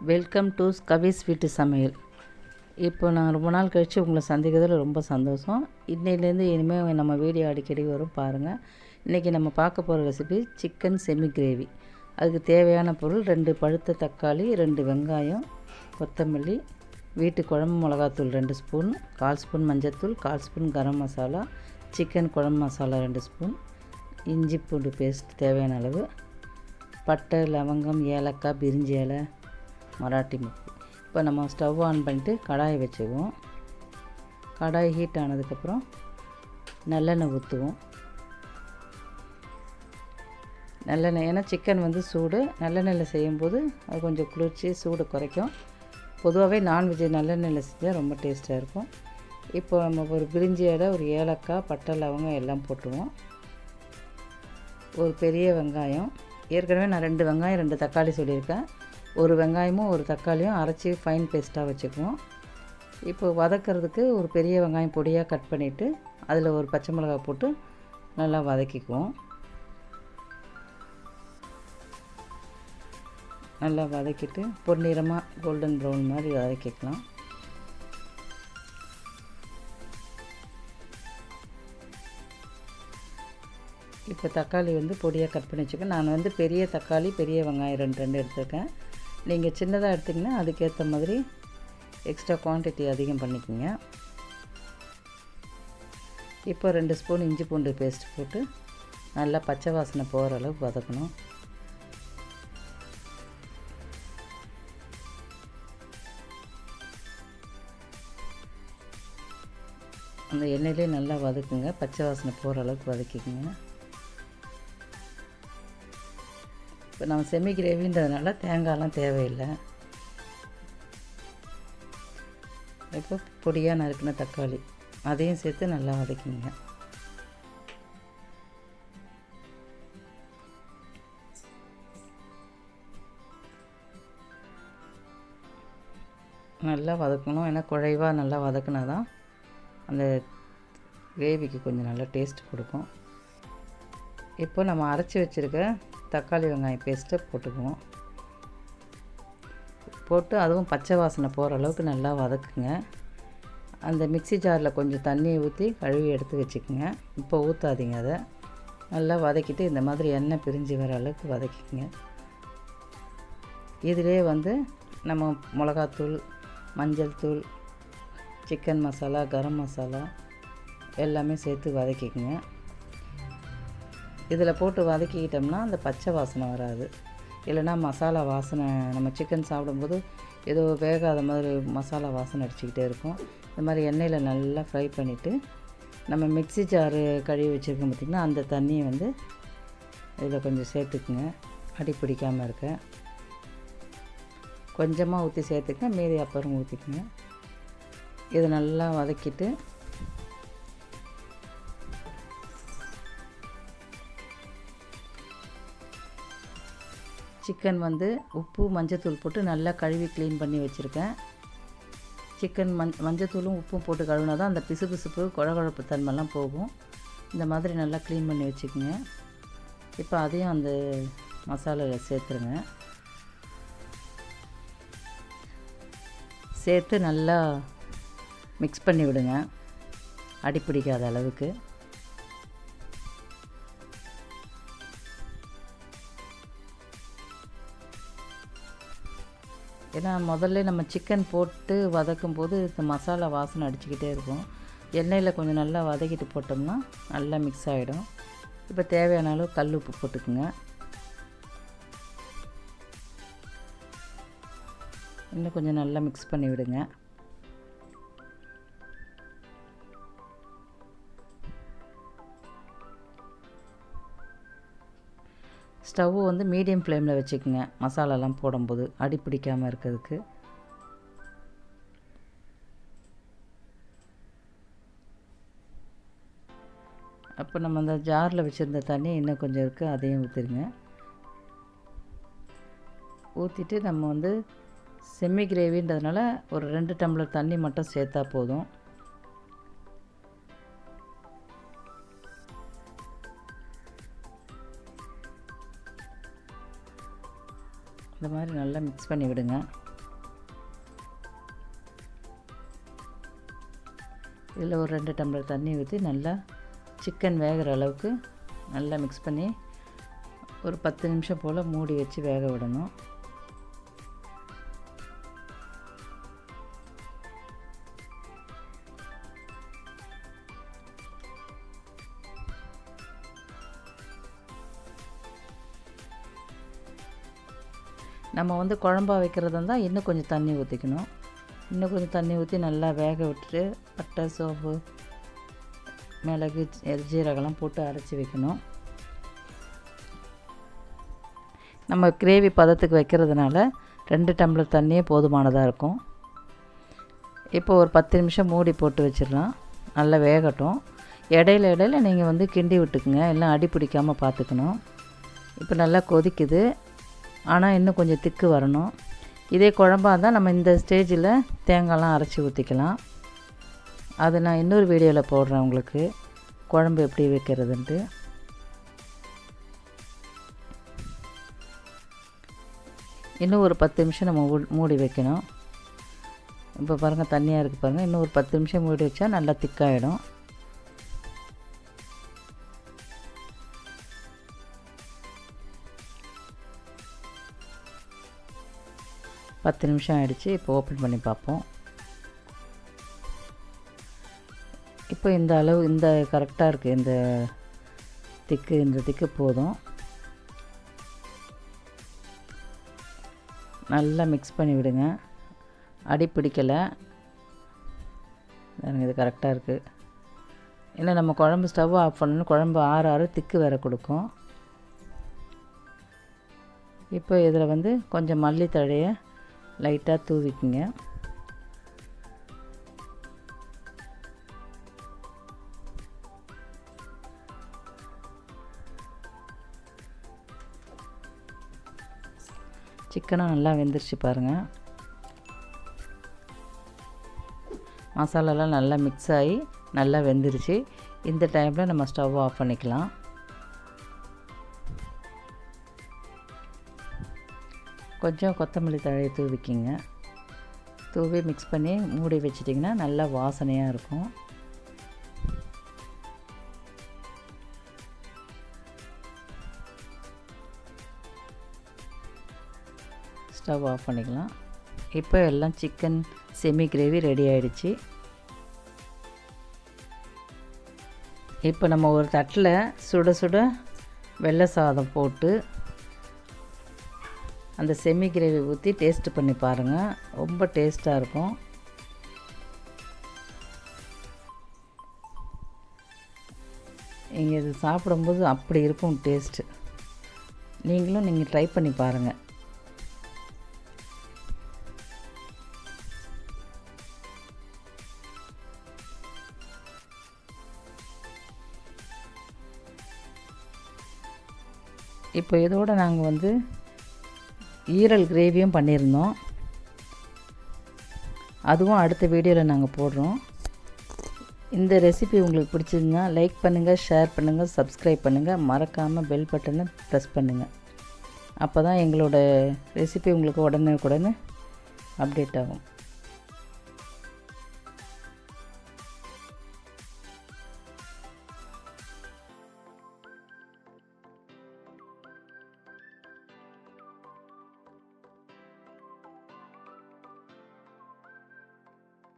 Welcome to கவிஸ் வீட்டு சமையல். இப்போ நான் ரொம்ப நாள் கழித்து உங்களை சந்திக்கிறதுல ரொம்ப சந்தோஷம். இன்னையிலேருந்து இனிமேல் நம்ம வீடியோ அடிக்கடி வரும் பாருங்கள். இன்றைக்கி நம்ம பார்க்க போகிற ரெசிபி சிக்கன் செமி கிரேவி. அதுக்கு தேவையான பொருள் 2 பழுத்த தக்காளி, 2 வெங்காயம், கொத்தமல்லி, வீட்டு குழம்பு மிளகாத்தூள் 2 ஸ்பூன், 1/4 ஸ்பூன் மஞ்சள்தூள், 1/4 ஸ்பூன் கரம் மசாலா, சிக்கன் குழம்பு மசாலா 2 ஸ்பூன், இஞ்சி பூண்டு பேஸ்ட் தேவையான அளவு, பட்டை, லவங்கம், ஏலக்காய், பிரிஞ்சி இலை, மராட்டி முக்கு. இப்போ நம்ம ஸ்டவ் ஆன் பண்ணிட்டு கடாயை வச்சுக்குவோம். கடாய் ஹீட் ஆனதுக்கப்புறம் நல்லெண்ணெய் ஊற்றுவோம். நல்லெண்ணெய் ஏன்னா சிக்கன் வந்து சூடு, நல்லெண்ணெயில் செய்யும்போது அது கொஞ்சம் குளிர்ச்சி சூடு குறைக்கும். பொதுவாகவே நான்வெஜ் நல்லெண்ணெயில் செஞ்சால் ரொம்ப டேஸ்ட்டாக இருக்கும். இப்போ நம்ம ஒரு பிரிஞ்சி இலை, ஒரு ஏலக்காய், பட்டை, லவங்கம் எல்லாம் போட்டுருவோம். ஒரு பெரிய வெங்காயம், ஏற்கனவே நான் 2 வெங்காயம் 2 தக்காளி சொல்லியிருக்கேன். ஒரு வெங்காயமும் ஒரு தக்காளியும் அரைச்சி ஃபைன் பேஸ்ட்டாக வச்சுக்குவோம். இப்போ வதக்கிறதுக்கு ஒரு பெரிய வெங்காயம் பொடியாக கட் பண்ணிவிட்டு அதில் ஒரு பச்சை மிளகாய் போட்டு நல்லா வதக்கிக்குவோம். நல்லா வதக்கிட்டு பொன்னிறமாக கோல்டன் ப்ரௌன் மாதிரி வதக்கிக்கலாம். இப்போ தக்காளி வந்து பொடியாக கட் பண்ணி வச்சுக்கேன். நான் வந்து பெரிய தக்காளி, பெரிய வெங்காயம் 2 எடுத்துருக்கேன். நீங்கள் சின்னதாக எடுத்திங்கன்னா அதுக்கேற்ற மாதிரி எக்ஸ்ட்ரா குவான்டிட்டி அதிகம் பண்ணிக்கோங்க. இப்போ 2 ஸ்பூன் இஞ்சி பூண்டு பேஸ்ட் போட்டு நல்லா பச்சை வாசனை போகிற அளவுக்கு வதக்கணும். அந்த எண்ணெயிலே நல்லா வதக்குங்க, பச்சை வாசனை போகிற அளவுக்கு வதக்கிக்கோங்க. இப்போ நம்ம செமி கிரேவின்றதுனால தேங்காயெலாம் தேவையில்லை. இப்போ பொடியாக நறுக்கின தக்காளி அதையும் சேர்த்து நல்லா வதக்கிங்க. நல்லா வதக்கணும், ஏன்னா குழைவாக நல்லா வதக்கினா தான் அந்த கிரேவிக்கு கொஞ்சம் நல்லா டேஸ்ட் கொடுக்கும். இப்போ நம்ம அரைச்சி வச்சுருக்க தக்காளி வெங்காயம் பேஸ்ட்டை போட்டுக்குவோம். போட்டு அதுவும் பச்சை வாசனை போகிற அளவுக்கு நல்லா வதக்குங்க. அந்த மிக்ஸி ஜாரில் கொஞ்சம் தண்ணியை ஊற்றி கழுவி எடுத்து வச்சுக்கோங்க. இப்போ ஊற்றாதீங்க, அதை நல்லா வதக்கிட்டு இந்த மாதிரி எண்ணெய் பிரிஞ்சு வர அளவுக்கு வதக்கிங்க. இதிலே வந்து நம்ம மிளகாத்தூள், மஞ்சள் தூள், சிக்கன் மசாலா, கரம் மசாலா எல்லாமே சேர்த்து வதக்கிக்கோங்க. இதில் போட்டு வதக்கிக்கிட்டோம்னா அந்த பச்சை வாசனை வராது. இல்லைனா மசாலா வாசனை, நம்ம சிக்கன் சாப்பிடும்போது ஏதோ வேகாத மாதிரி மசாலா வாசனை அடிச்சுக்கிட்டே இருக்கும். இந்த மாதிரி எண்ணெயில் நல்லா ஃப்ரை பண்ணிவிட்டு நம்ம மிக்ஸி ஜாரு கழுவி வச்சுருக்கோம் பார்த்திங்கன்னா, அந்த தண்ணியை வந்து இதில் கொஞ்சம் சேர்த்துக்குங்க. அடி பிடிக்காமல் இருக்க கொஞ்சமாக ஊற்றி சேர்த்துக்க, மீதி அப்புறம் ஊற்றிக்குங்க. இதை நல்லா வதக்கிட்டு சிக்கன் வந்து உப்பு மஞ்சத்தூள் போட்டு நல்லா கழுவி க்ளீன் பண்ணி வச்சுருக்கேன். சிக்கன் மஞ்சத்தூளும் உப்பும் போட்டு கழுவினா தான் அந்த பிசுபிசுப்பு குழகுழப்பு தன்மைலாம் போகும். இந்த மாதிரி நல்லா க்ளீன் பண்ணி வச்சுக்கோங்க. இப்போ அதையும் அந்த மசாலாவில் சேர்த்துருங்க. சேர்த்து நல்லா மிக்ஸ் பண்ணி விடுங்க, அடி பிடிக்காத அளவுக்கு. ஏன்னா முதல்ல நம்ம சிக்கன் போட்டு வதக்கும் போது இந்த மசாலா வாசனை அடிச்சுக்கிட்டே இருக்கும். எண்ணெயில் கொஞ்சம் நல்லா வதக்கிட்டு போட்டோம்னா நல்லா மிக்ஸ் ஆகிடும். இப்போ தேவையான அளவு கல் உப்பு போட்டுக்குங்க. இன்னும் கொஞ்சம் நல்லா மிக்ஸ் பண்ணி விடுங்க. ஸ்டவ் வந்து மீடியம் ஃப்ளேமில் வச்சுக்கோங்க. மசாலாலாம் போடும்போது அடி பிடிக்காமல் இருக்கிறதுக்கு. அப்போ நம்ம அந்த ஜாரில் வச்சுருந்த தண்ணி இன்னும் கொஞ்சம் இருக்குது, அதையும் ஊற்றிடுங்க. ஊற்றிட்டு நம்ம வந்து செமி கிரேவின்றதுனால ஒரு 2 டம்ளர் தண்ணி மட்டும் சேர்த்தா போதும். இந்த மாதிரி நல்லா மிக்ஸ் பண்ணி விடுங்க. இதில் ஒரு 2 டம்ளர் தண்ணி ஊற்றி நல்லா சிக்கன் வேகிற அளவுக்கு நல்லா மிக்ஸ் பண்ணி ஒரு 10 நிமிஷம் போல் மூடி வச்சு வேக விடணும். நம்ம வந்து குழம்பா வைக்கிறதா இருந்தால் இன்னும் கொஞ்சம் தண்ணி ஊற்றிக்கணும். இன்னும் கொஞ்சம் தண்ணி ஊற்றி நல்லா வேக விட்டுட்டு பட்டை, சோம்பு, மிளகு, ஜீரகம்லாம் போட்டு அரைச்சி வைக்கணும். நம்ம கிரேவி பதத்துக்கு வைக்கிறதுனால 2 டம்ளர் தண்ணியே போதுமானதாக இருக்கும். இப்போ ஒரு 10 நிமிஷம் மூடி போட்டு வச்சிடலாம். நல்லா வேகட்டும். இடையில நீங்கள் வந்து கிண்டி விட்டுக்குங்க, எல்லாம் அடி பிடிக்காமல் பார்த்துக்கணும். இப்போ நல்லா கொதிக்குது, ஆனால் இன்னும் கொஞ்சம் திக்கு வரணும். இதே குழம்பாக இருந்தால் நம்ம இந்த ஸ்டேஜில் தேங்காய்லாம் அரைச்சி ஊற்றிக்கலாம். அது நான் இன்னொரு வீடியோவில் போடுறேன் உங்களுக்கு, குழம்பு எப்படி வைக்கிறதுன்ட்டு. இன்னும் ஒரு 10 நிமிஷம் நம்ம மூடி வைக்கணும். இப்போ பாருங்கள் தண்ணியாக இருக்குது பாருங்கள். இன்னும் ஒரு 10 நிமிஷம் மூடி வச்சா நல்லா திக்காகிடும். பத்து நிமிஷம் ஆகிடுச்சு. இப்போ ஓப்பன் பண்ணி பார்ப்போம். இப்போ இந்த அளவு இந்த கரெக்டாக இருக்குது. இந்த திக்கு போதும். நல்லா மிக்ஸ் பண்ணி விடுங்க, அடி பிடிக்கலை. இது கரெக்டாக இருக்குது. இல்லை நம்ம குழம்பு ஸ்டவ் ஆஃப் பண்ணணும், குழம்பு ஆற திக்கு வேற கொடுக்கும். இப்போ இதில் வந்து கொஞ்சம் மல்லித்தழையை லைட்டாக தூவிக்குங்க. சிக்கனும் நல்லா வெந்துருச்சு பாருங்கள். மசாலாலாம் நல்லா மிக்ஸ் ஆகி நல்லா வெந்துருச்சு. இந்த டைமில் நம்ம ஸ்டவ் ஆஃப் பண்ணிக்கலாம். கொஞ்சம் கொத்தமல்லி தழையை தூவிக்கிங்க. தூவி மிக்ஸ் பண்ணி மூடி வச்சிட்டிங்கன்னா நல்லா வாசனையாக இருக்கும். ஸ்டவ் ஆஃப் பண்ணிக்கலாம். இப்போ எல்லாம் சிக்கன் செமி கிரேவி ரெடி ஆகிடுச்சு. இப்போ நம்ம ஒரு தட்டில் சுட சுட வெள்ளை சாதம் போட்டு அந்த செமி கிரேவி ஊற்றி டேஸ்ட் பண்ணி பாருங்கள், ரொம்ப டேஸ்ட்டாக இருக்கும். நீங்கள் இது சாப்பிடும்போது அப்படி இருக்கும் டேஸ்ட்டு. நீங்கள் ட்ரை பண்ணி பாருங்கள். இப்போ இதோடு நாங்கள் வந்து ஈரல் கிரேவியும் பண்ணியிருந்தோம். அதுவும் அடுத்த வீடியோவில் நாங்கள் போடுறோம். இந்த ரெசிபி உங்களுக்கு பிடிச்சிருந்தா லைக் பண்ணுங்கள், ஷேர் பண்ணுங்கள், சப்ஸ்கிரைப் பண்ணுங்கள். மறக்காமல் பெல் பட்டனை ப்ரெஸ் பண்ணுங்கள். அப்போ தான் எங்களோட ரெசிபி உங்களுக்கு உடனே அப்டேட் ஆகும்.